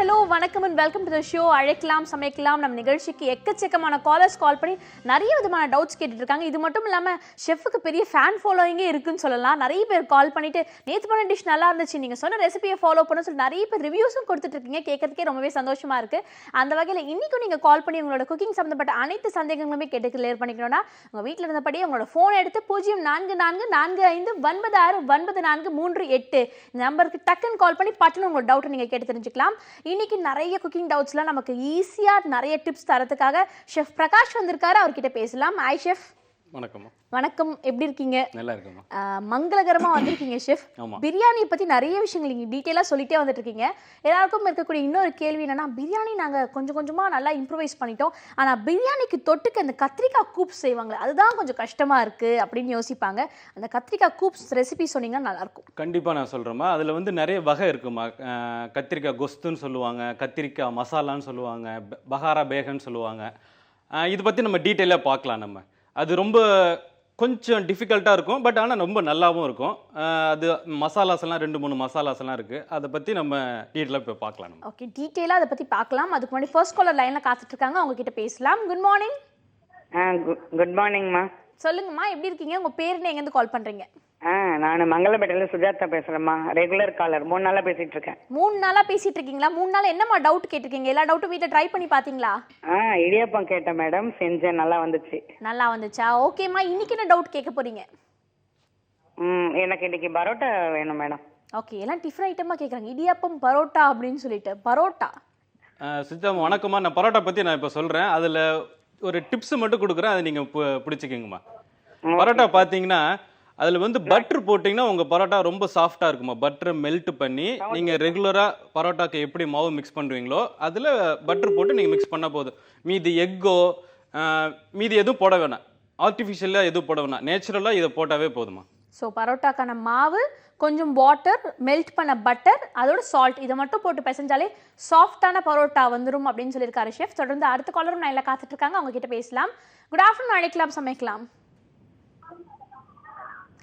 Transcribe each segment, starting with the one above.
Hello வணக்கம் and welcome to the show. அழைக்கலாம் சமைக்கலாம் நம்ம நிகழ்ச்சிக்கு எக்கச்சக்கமான காலர்ஸ் கால் பண்ணி நிறைய விதமான டவுட்ஸ் கேட்டுட்டு இருக்காங்க. இது மட்டும் இல்லாமல் ஷெஃப்க்கு பெரிய ஃபேன் ஃபாலோயிங்கே இருக்குன்னு சொல்லலாம். நிறைய பேர் கால் பண்ணிட்டு நேற்று பண்ண டிஷ் நல்லா இருந்துச்சு, நீங்கள் சொன்ன ரெசிபியை ஃபாலோ பண்ண சொல்லி நிறைய பேர் ரிவ்யூஸும் கொடுத்துட்டு இருக்கீங்க. கேட்கறதுக்கே ரொம்பவே சந்தோஷமா இருக்கு. அந்த வகையில் இன்னைக்கும் நீங்கள் கால் பண்ணி உங்களோட குக்கிங் சம்மந்தப்பட்ட அனைத்து சந்தேகங்களுமே கேட்டு கிளியர் பண்ணிக்கணும்னா உங்கள் வீட்டில் இருந்தபடி உங்களோட ஃபோன் எடுத்து 044445969438 இந்த நம்பருக்கு டக்குன்னு கால் பண்ணி பட்டுன்னு உங்களோட டவுட்டை நீங்கள் கேட்டு தெரிஞ்சுக்கலாம். இன்னைக்கு நிறைய குக்கிங் டவுட்ஸ்லாம் நமக்கு ஈஸியா நிறைய டிப்ஸ் தரதுக்காக ஷெஃப் பிரகாஷ் வந்திருக்காரு. அவர்கிட்ட பேசலாம். Hi chef. வணக்கம். வணக்கம், எப்படி இருக்கீங்க? நல்லா இருக்கேம்மா. மங்களகரமா வந்திருக்கீங்க ஷெஃப். பிரியாணியை பத்தி நிறைய விஷயங்கள் நீங்க டீட்டெயிலா சொல்லிட்டே வந்துட்டு இருக்கீங்க. எல்லாருக்கும் இருக்கக்கூடிய இன்னொரு கேள்வி என்னன்னா, பிரியாணி நாங்க கொஞ்சம் கொஞ்சமா நல்லா இம்ப்ரூவைஸ் பண்ணிட்டோம், ஆனா பிரியாணிக்கு தொட்டுக்கு அந்த கத்திரிக்காய் கூப்ஸ் செய்வாங்க, அதுதான் கொஞ்சம் கஷ்டமா இருக்கு அப்படின்னு யோசிப்பாங்க. அந்த கத்திரிக்காய் கூப்ஸ் ரெசிபி சொன்னீங்கன்னா நல்லா இருக்கும். கண்டிப்பா நான் சொல்றேம்மா. அதுல நிறைய வகை இருக்குமா. கத்திரிக்காய் கொஸ்துன்னு சொல்லுவாங்க, கத்திரிக்காய் மசாலான்னு சொல்லுவாங்க, பகாரா பேகன்னு சொல்லுவாங்க. இது பத்தி நம்ம டீட்டெயிலா பார்க்கலாம். நம்ம அது ரொம்ப கொஞ்சம் டிஃபிகல்ட்டாக இருக்கும், பட் ஆனால் ரொம்ப நல்லாவும் இருக்கும். அது மசாலாஸ் எல்லாம் 2-3 மசாலாஸ் எல்லாம் இருக்குது. அதை பற்றி நம்ம டீட்டெயிலாக இப்போ பார்க்கலாம். நம்ம ஓகே, டீட்டெயிலாக அதை பற்றி பார்க்கலாம். அதுக்கு முன்னாடி ஃபர்ஸ்ட் காலர் லைனில் காத்துட்டு இருக்காங்க, அவங்க கிட்ட பேசலாம். Good morning. குட் மார்னிங்மா. சொல்லுங்கம்மா, எப்படி இருக்கீங்க? உங்கள் பேர் என்ன, எங்கேருந்து கால் பண்ணுறீங்க? நான் மங்களபேட்டையில சுஜாதா பேசுறேம்மா. Regular caller. 3 நாளா பேசிட்டு இருக்கேன். 3 நாளா பேசிட்டு இருக்கீங்களா? 3 நாள் என்னம்மா டவுட் கேட்டிருக்கீங்க? எல்லா டவுட்டும் வீட்டில் ட்ரை பண்ணி பார்த்தீங்களா? இடியாப்பம் கேட்டேன் மேடம், செஞ்சேன், நல்லா வந்துச்சு. நல்லா வந்துச்சா? ஓகேம்மா, இன்னைக்கு என்ன டவுட் கேட்க போறீங்க? எனக்கு இன்னைக்கு பரோட்டா வேணும் மேடம். ஓகே, எல்லாம் டிஃபரெண்ட் ஐட்டமாக கேட்குறாங்க. இடியாப்பம் பரோட்டா அப்படின்னு சொல்லிட்டு. பரோட்டா சுஜிதா வணக்கம்மா. நான் பரோட்டா பற்றி நான் இப்போ சொல்கிறேன். அதில் ஒரு டிப்ஸ் மட்டும் கொடுக்குறேன், அதை நீங்கள் பிடிச்சிக்கிங்கம்மா. பரோட்டா பார்த்தீங்கன்னா அதில் பட்டர் போட்டிங்கன்னா உங்கள் பரோட்டா ரொம்ப சாஃப்டாக இருக்குமா. பட்டரை மெல்ட் பண்ணி நீங்கள் ரெகுலராக பரோட்டாக்கு எப்படி மாவு மிக்ஸ் பண்ணுவீங்களோ அதில் பட்டர் போட்டு நீங்கள் மிக்ஸ் பண்ணால் போதும். மீதி எக்கோ மீதி எதுவும் போட வேணாம், ஆர்டிஃபிஷியலாக எதுவும் போட வேணாம், நேச்சுரலாக இதை போட்டாவே போதுமா. ஸோ பரோட்டாக்கான மாவு, கொஞ்சம் வாட்டர், மெல்ட் பண்ண பட்டர், அதோட சால்ட், இதை மட்டும் போட்டு பிசைஞ்சாலே சாஃப்டான பரோட்டா வந்துடும் அப்படின்னு சொல்லியிருக்காரு ஷெஃப். தொடர்ந்து அடுத்த காலரும் நான் எல்லாம் காத்துட்டு இருக்காங்க, அவங்க கிட்ட பேசலாம். Good afternoon. அழைக்கலாம் சமைக்கலாம்.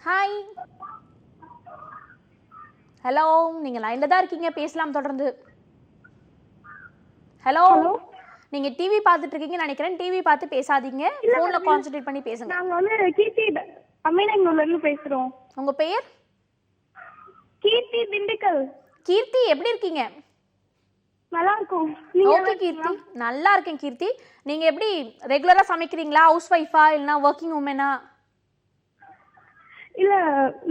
ஹாய். ஹலோ, நீங்க லைன்ல தான் இருக்கீங்க, பேசலாம் தொடர்ந்து. ஹலோ, நீங்க டிவி பார்த்துட்டு இருக்கீங்கன்னு நினைக்கிறேன். டிவி பார்த்து பேசாதீங்க, போன்ல கான்சென்ட்ரேட் பண்ணி பேசுங்க. நாங்க கீர்த்தி அம்மையனூர்ல இருந்து பேசுறோம். உங்க பெயர்? கீர்த்தி, திண்டுக்கல். கீர்த்தி, எப்படி இருக்கீங்க? நல்லா இருக்கும். ஓகே கீர்த்தி, நல்லா இருக்கேன் கீர்த்தி. நீங்க எப்படி ரெகுலரா சமைக்கிறீங்களா? ஹவுஸ் ஒய்ஃபா இல்லனா வொர்க்கிங் உமனா? இல்ல,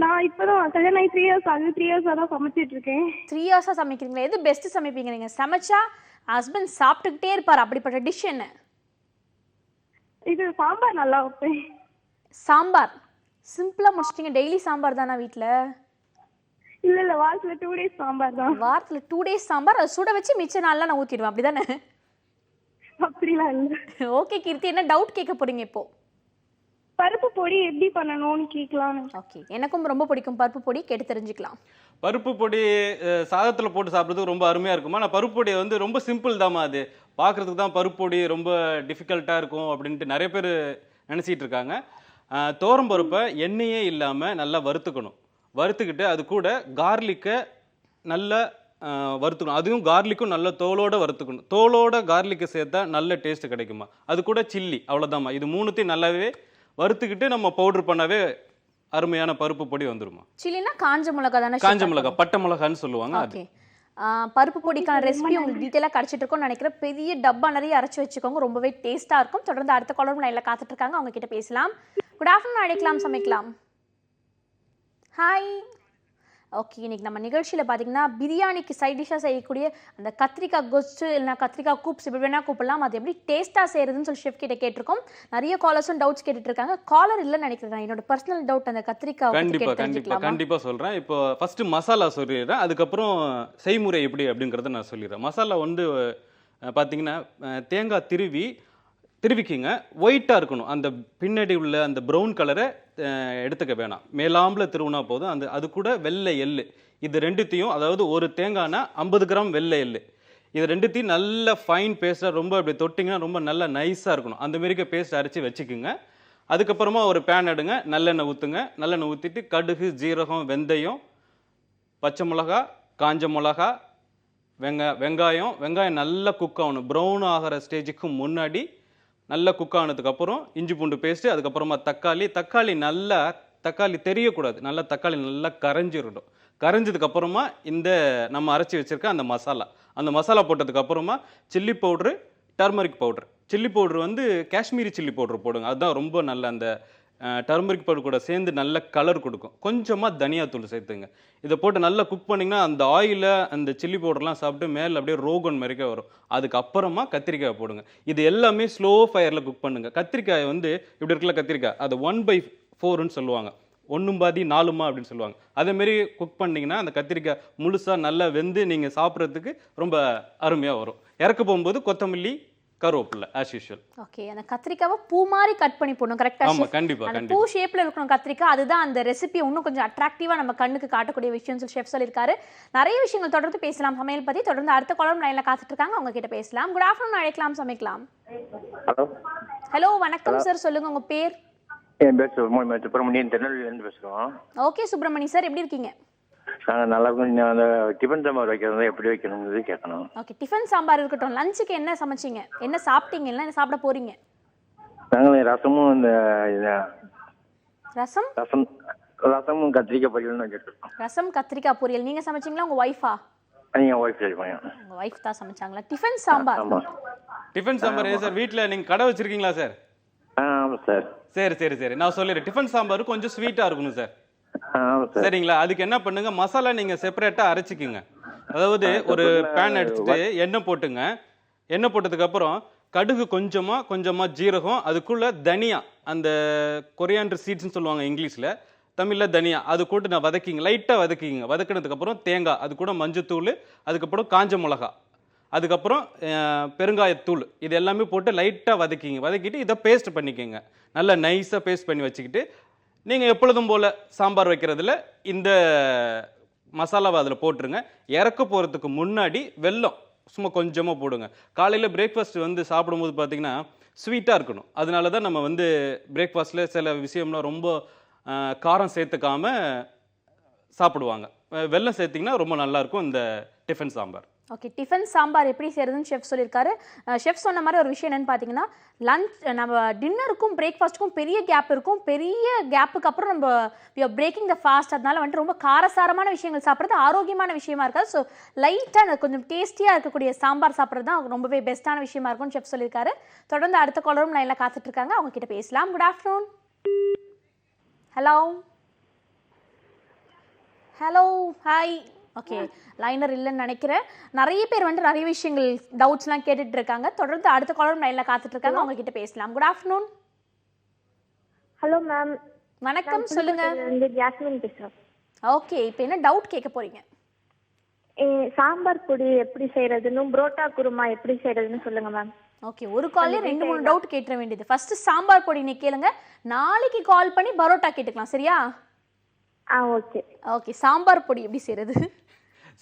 நான் இப்பதான் கல்யாணம் ஆகி 3 இயர்ஸ் ஆகுது. 3 இயர்ஸா தான் சமைச்சிட்டு இருக்கேன். 3 இயர்ஸா சமைக்கிறீங்களா? எது பெஸ்ட் சமைப்பீங்க நீங்க? சமைச்சா ஹஸ்பண்ட் சாப்பிட்டுக்கிட்டே இருப்பார், அப்படிப்பட்ட டிஷ் என்ன? இது சாம்பார் நல்லா வைப்பேன். சாம்பார் சிம்பிளா முடிச்சிட்டீங்க. டெய்லி சாம்பார் தானா வீட்ல? இல்ல, வாரத்துல 2 டேஸ் சாம்பார் தான். வாரத்துல 2 டேஸ் சாம்பார், அதை சுட வச்சு மிச்ச நாள்லாம் நான் ஊத்திடுவேன், அப்படிதானே? அப்படிலாம் இல்ல. ஓகே கீர்த்தி, என்ன டவுட் கேட்க போறீங்க இப்போ? பருப்பு பொடி எப்படி பண்ணணும்னு கேட்கலாம். ஓகே, எனக்கும் ரொம்ப பிடிக்கும் பருப்பு பொடி, கேட்டு தெரிஞ்சுக்கலாம். பருப்பு பொடி சாதத்தில் போட்டு சாப்பிட்றதுக்கு ரொம்ப அருமையாக இருக்குமா. நான் பருப்பு பொடி ரொம்ப சிம்பிள் தாம்மா. அது பார்க்குறதுக்கு தான் பருப்பு பொடி ரொம்ப டிஃபிகல்ட்டாக இருக்கும் அப்படின்ட்டு நிறைய பேர் நினச்சிட்டு இருக்காங்க. தோரம் பருப்பை எண்ணெயே இல்லாமல் நல்லா வறுத்துக்கணும். வறுத்துக்கிட்டு அது கூட கார்லிக்கை நல்லா வறுத்துக்கணும். அதுவும் கார்லிக்கும் நல்ல தோலோடு வறுத்துக்கணும். தோலோட கார்லிக்கை சேர்த்தா நல்ல டேஸ்ட் கிடைக்குமா. அது கூட சில்லி, அவ்வளோதாம்மா. இது 3த்தையும் நல்லாவே வறுத்துக்கிட்டு நம்ம பவுடர் பண்ணவே அருமையான பருப்பு பொடி வந்துருமா. சில்லினா காஞ்ச மிளகா தானே? காஞ்ச மிளகா, பட்டை மிளகான்னு சொல்லுவாங்க. ஓகே, பருப்பு பொடிக்கான ரெசிபி உங்களுக்கு டீட்டெயிலாக கிடச்சிட்டு இருக்கோம்னு நினைக்கிறேன். பெரிய டப்பா நிறைய அரைச்சி வச்சுக்கோங்க, ரொம்பவே டேஸ்ட்டாக இருக்கும். தொடர்ந்து அடுத்த காலரும் லைனில் காத்துட்டு இருக்காங்க, அவங்க கிட்ட பேசலாம். Good afternoon. அழைக்கலாம் சமைக்கலாம். ஹாய். ஓகே, இன்னைக்கு நம்ம நிகழ்ச்சியில் பார்த்தீங்கன்னா பிரியாணிக்கு சைட் டிஷ்ஷாக செய்யக்கூடிய அந்த கத்திரிக்காய் கொஸ்து இல்லைனா கத்திரிக்காய் கூப்ஸ் இப்படி வேணால் கூப்பிடலாம், அது எப்படி டேஸ்ட்டாக செய்யறதுன்னு சொல்லி ஷெஃப் கிட்ட கேட்டிருக்கோம். நிறைய காலர்ஸும் டவுட்ஸ் கேட்டுட்டு இருக்காங்க. காலர் இல்லைன்னு நினைக்கிறேன், என்னோட பர்சனல் டவுட் அந்த கத்திரிக்காய். கண்டிப்பாக சொல்கிறேன். இப்போ ஃபர்ஸ்ட் மசாலா சொல்லிடுறேன், அதுக்கப்புறம் செய்முறை எப்படி அப்படிங்கிறத நான் சொல்லிடுறேன். மசாலா பார்த்தீங்கன்னா தேங்காய் திருவிக்கிங்க, ஒயிட்டாக இருக்கணும். அந்த பின்னாடி உள்ள அந்த ப்ரௌன் கலரை எடுத்துக்க வேணாம், மேலாம்பில் திருவுனா போதும். அது கூட வெள்ளை எள்ளு, இது 2த்தையும், அதாவது ஒரு தேங்காய்னா 50 கிராம் வெள்ளை எள்ளு, இது 2த்தையும் நல்ல ஃபைன் பேஸ்ட்டாக ரொம்ப அப்படி தொட்டிங்கன்னா ரொம்ப நல்லா நைஸாக இருக்கணும். அந்த மாரிக்க பேஸ்ட் அரைச்சி வச்சுக்குங்க. அதுக்கப்புறமா ஒரு பேன் எடுங்க, நல்லெண்ணெய் ஊற்றுங்க. நல்லெண்ணெய் ஊற்றிட்டு கடுகு, ஜீரகம், வெந்தயம், பச்சை மிளகா, காஞ்ச மிளகா, வெங்காயம் நல்லா குக் ஆகணும். ப்ரௌன் ஆகிற ஸ்டேஜுக்கு முன்னாடி நல்லா குக் ஆனதுக்கப்புறம் இஞ்சி பூண்டு பேஸ்ட்டு, அதுக்கப்புறமா தக்காளி தெரியக்கூடாது. தக்காளி நல்லா கரைஞ்சிடணும். கரைஞ்சதுக்கப்புறமா இந்த நம்ம அரைச்சி வச்சுருக்க அந்த மசாலா போட்டதுக்கப்புறமா chilli powder, turmeric powder. Chilli powder வந்து காஷ்மீரி சில்லி பவுட்ரு போடுங்க. அதுதான் ரொம்ப நல்ல அந்த டர்மரிக் பவுடர் கூட சேர்ந்து நல்ல கலர் கொடுக்கும். கொஞ்சமாக தனியாத்தூள் சேர்த்துங்க. இதை போட்டு நல்லா குக் பண்ணிங்கன்னா அந்த ஆயிலை அந்த சில்லி பவுடர்லாம் சாப்பிட்டு மேலே அப்படியே ரோகன் மாதிரிக்கே வரும். அதுக்கப்புறமா கத்திரிக்காய் போடுங்க. இது எல்லாமே ஸ்லோ ஃபயரில் குக் பண்ணுங்க. கத்திரிக்காய் வந்து இப்படி இருக்குல்ல கத்திரிக்காய், அதை 1/4ன்னு சொல்லுவாங்க. 1/4 அப்படின்னு சொல்லுவாங்க. அதேமாரி குக் பண்ணிங்கன்னா அந்த கத்திரிக்காய் முழுசாக நல்லா வெந்து நீங்கள் சாப்பிட்றதுக்கு ரொம்ப அருமையாக வரும். இறக்க போகும்போது கொத்தமல்லி, கருவேப்பிலை ஆஸ் யூஷுவல். ஓகே, அந்த கத்திரிக்காவை பூ மாதிரி கட் பண்ணி போடணும். கரெக்டா? ஆமா, கண்டிப்பா அந்த கண்டிப்பா. பூ ஷேப்ல இருக்கணும் கத்திரிக்காய். அதுதான் அந்த ரெசிபியை இன்னும் கொஞ்சம் அட்ராக்டிவா நம்ம கண்ணுக்கு காட்டக்கூடிய விஷயம் ஷெஃப் சொல்லியிருக்காரு. நிறைய விஷயங்கள் தொடர்ந்து பேசலாம் சமையல் பத்தி. தொடர்ந்து அடுத்த காலம் லைன்ல காத்துட்டு இருக்காங்க, அவங்க கிட்ட பேசலாம். குட் ஆஃப்டர்நூன், அழைக்கலாம் சமைக்கலாம். ஹலோ ஹலோ, வணக்கம் சார், சொல்லுங்க உங்க பேர். என் பேர் சுப்பிரமணியன், திருநெல்வேலியிலேருந்து பேசுகிறோம். ஓகே சுப்பிரமணி சார், எப்படி இருக்கீங்க? நாங்கள் நல்லா இருக்கோம். அந்த டிஃபன் சாம்பார் வைக்கிறது எப்படி வைக்கணுங்கிறது கேட்கணும். ஓகே, டிஃபன் சாம்பார் இருக்கட்டும். லஞ்சுக்கு என்ன சமைச்சிங்க, என்ன சாப்பிட்டீங்க, என்ன சாப்பிட போறீங்க? நாங்கள் ரசமும் இந்த ரசமும் கத்திரிக்காய் பொரியல்னு வச்சுருக்கோம். ரசம் கத்திரிக்காய் பொரியல் நீங்க சமைச்சிங்களா, உங்க ஒய்ஃபா? என் ஒய்ஃப் செய்வாங்க. உங்க ஒய்ஃப் தான் சமைச்சாங்களா? டிஃபன் சாம்பார். ஆமாம். டிஃபன் சாம்பார் சார் வீட்டில் நீங்கள் கடை வச்சிருக்கீங்களா சார்? ஆமாம் சார். சரி நான் சொல்லிடுறேன். டிஃபன் சாம்பார் கொஞ்சம் ஸ்வீட்டாக இருக்கணும் சார். ஆமாம் சார். சரிங்களா? அதுக்கு என்ன பண்ணுங்க, மசாலா நீங்கள் செப்பரேட்டாக அரைச்சிக்குங்க. அதாவது ஒரு பேன் எடுத்துட்டு எண்ணெய் போட்டுங்க. எண்ணெய் போட்டதுக்கப்புறம் கடுகு கொஞ்சமாக ஜீரகம், அதுக்குள்ளே தனியா, அந்த கொரியாண்டர் சீட்ஸ்னு சொல்லுவாங்க இங்கிலீஷில், தமிழில் தனியா, அது போட்டு நான் லைட்டாக வதக்கிங்க. வதக்கினதுக்கப்புறம் தேங்காய், அது கூட மஞ்சத்தூள், அதுக்கப்புறம் காஞ்ச மிளகா, அதுக்கப்புறம் பெருங்காயத்தூள், இது எல்லாமே போட்டு லைட்டாக வதக்கிட்டு இதை பேஸ்ட் பண்ணிக்கோங்க. நல்லா நைஸாக பேஸ்ட் பண்ணி வச்சுக்கிட்டு நீங்கள் எப்பொழுதும் போல் சாம்பார் வைக்கிறதுல இந்த மசாலாவை அதில் போட்டுருங்க. இறக்க போகிறதுக்கு முன்னாடி வெல்லம் சும்மா கொஞ்சமாக போடுங்க. காலையில் பிரேக்ஃபாஸ்ட் வந்து சாப்பிடும்போது பார்த்தீங்கன்னா ஸ்வீட்டாக இருக்கணும். அதனால தான் நம்ம வந்து பிரேக்ஃபாஸ்ட்டில் சில விஷயம்லாம் ரொம்ப காரம் சேர்த்துக்காம சாப்பிடுவாங்க. வெல்லம் சேர்த்திங்கன்னா ரொம்ப நல்லாயிருக்கும் இந்த tiffin sambar. Okay, tiffin sambar எப்படி செய்யறதுன்னு ஷெஃப் சொல்லியிருக்காரு. ஷெஃப் சொன்ன மாதிரி ஒரு விஷயம் என்னன்னு பார்த்தீங்கன்னா, நம்ம டின்னருக்கும் பிரேக்ஃபாஸ்ட்டுக்கும் பெரிய கேப் இருக்கும். பெரிய கேப்புக்கு அப்புறம் நம்ம பிரேக்கிங் த ஃபாஸ்ட். அதனால வந்துட்டு ரொம்ப காரசாரமான விஷயங்கள் சாப்பிட்றது ஆரோக்கியமான விஷயமா இருக்காது. ஸோ லைட்டாக கொஞ்சம் டேஸ்டியாக இருக்கக்கூடிய சாம்பார் சாப்பிட்றது தான் ரொம்பவே பெஸ்ட்டான விஷயமா இருக்கும்னு ஷெஃப் சொல்லியிருக்காரு. தொடர்ந்து அடுத்த காலரும் லைனில் காத்துட்டு இருக்காங்க, அவங்க கிட்ட பேசலாம். Good afternoon. Hello hi. Okay, liner இல்லைன்னு நினைக்கிறேன். நிறைய பேர் வந்துட்டு நிறைய விஷயங்கள் டவுட்ஸ்லாம் கேட்டுட்டு இருக்காங்க. தொடர்ந்து அடுத்த காலரும் லைனில் காத்துட்டு இருக்காங்க, அவங்க கிட்ட பேசலாம். Good afternoon. Hello ma'am. வணக்கம், சொல்லுங்க. ஜாஸ்மின் பேசுகிறேன். ஓகே, இப்போ என்ன டவுட் கேட்க போறீங்க? சாம்பார் பொடி எப்படி செய்யறதுன்னு, புரோட்டா குருமா எப்படி செய்யறதுன்னு சொல்லுங்க மேம். ஓகே, ஒரு கால்லே 2-3 டவுட் கேட்க வேண்டியது. ஃபர்ஸ்ட் சாம்பார் பொடி நீ கேளுங்க, நாளைக்கு கால் பண்ணி பரோட்டா கேட்டுக்கலாம், சரியா? ஓகே. ஓகே, சாம்பார் பொடி எப்படி செய்யறது?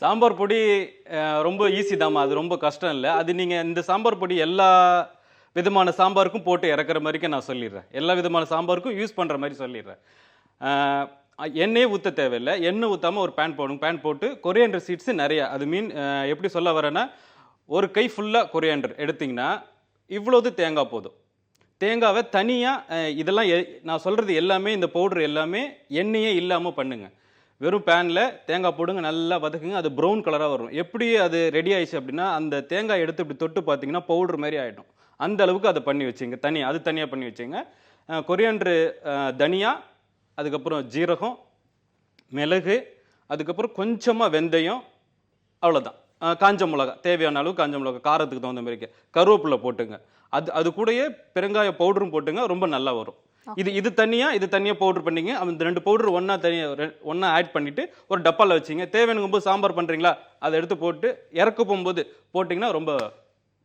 சாம்பார் பொடி ரொம்ப ஈஸி தாம்மா, அது ரொம்ப கஷ்டம் இல்லை. அது நீங்கள் இந்த சாம்பார் பொடி எல்லா விதமான சாம்பாருக்கும் போட்டு இறக்குற மாதிரிக்கு நான் சொல்லிடுறேன். எல்லா விதமான சாம்பாருக்கும் யூஸ் பண்ணுற மாதிரி சொல்லிடுறேன். எண்ணெயே ஊற்ற தேவையில்லை. எண்ணெய் ஊற்றாமல் ஒரு பேன் போட்டு கொரியாண்டர் சீட்ஸு நிறையா, அது எப்படி சொல்ல வரேன்னா, ஒரு கை ஃபுல்லாக கொரியாண்டர் எடுத்திங்கன்னா இவ்வளோது தேங்காய் போதும். தேங்காவை தனியாக இதெல்லாம் நான் சொல்கிறது எல்லாமே, இந்த பவுட்ரு எல்லாமே எண்ணெயே இல்லாமல் பண்ணுங்கள். வெறும் பேனில் தேங்காய் போடுங்க, நல்லா வதக்குங்க. அது ப்ரௌன் கலராக வரும். எப்படி அது ரெடி ஆயிடுச்சு அப்படின்னா, அந்த தேங்காய் எடுத்து இப்படி தொட்டு பார்த்தீங்கன்னா பவுட்ரு மாதிரி ஆகிடும். அந்த அளவுக்கு அதை பண்ணி வச்சுங்க. தனியாக பண்ணி வச்சுங்க. கொரியாண்டரு, தனியா, அதுக்கப்புறம் ஜீரகம், மிளகு, அதுக்கப்புறம் கொஞ்சமாக வெந்தயம், அவ்வளோதான். காஞ்ச மிளகா, தேவையான அளவு காஞ்ச மிளகா, காரத்துக்கு தகுந்த மாதிரி கருவேப்பிலை போட்டுங்க. அது கூடயே பெருங்காய பவுடரும் போட்டுங்க, ரொம்ப நல்லா வரும். இது தனியாக பவுடர் பண்ணிங்க. அந்த 2 பவுடர் ஒன்றா ஆட் பண்ணிவிட்டு ஒரு டப்பாவில் வச்சிங்க. தேவையானும் போது சாம்பார் பண்ணுறீங்களா, அதை எடுத்து போட்டு இறக்க போகும்போது போட்டிங்கன்னா ரொம்ப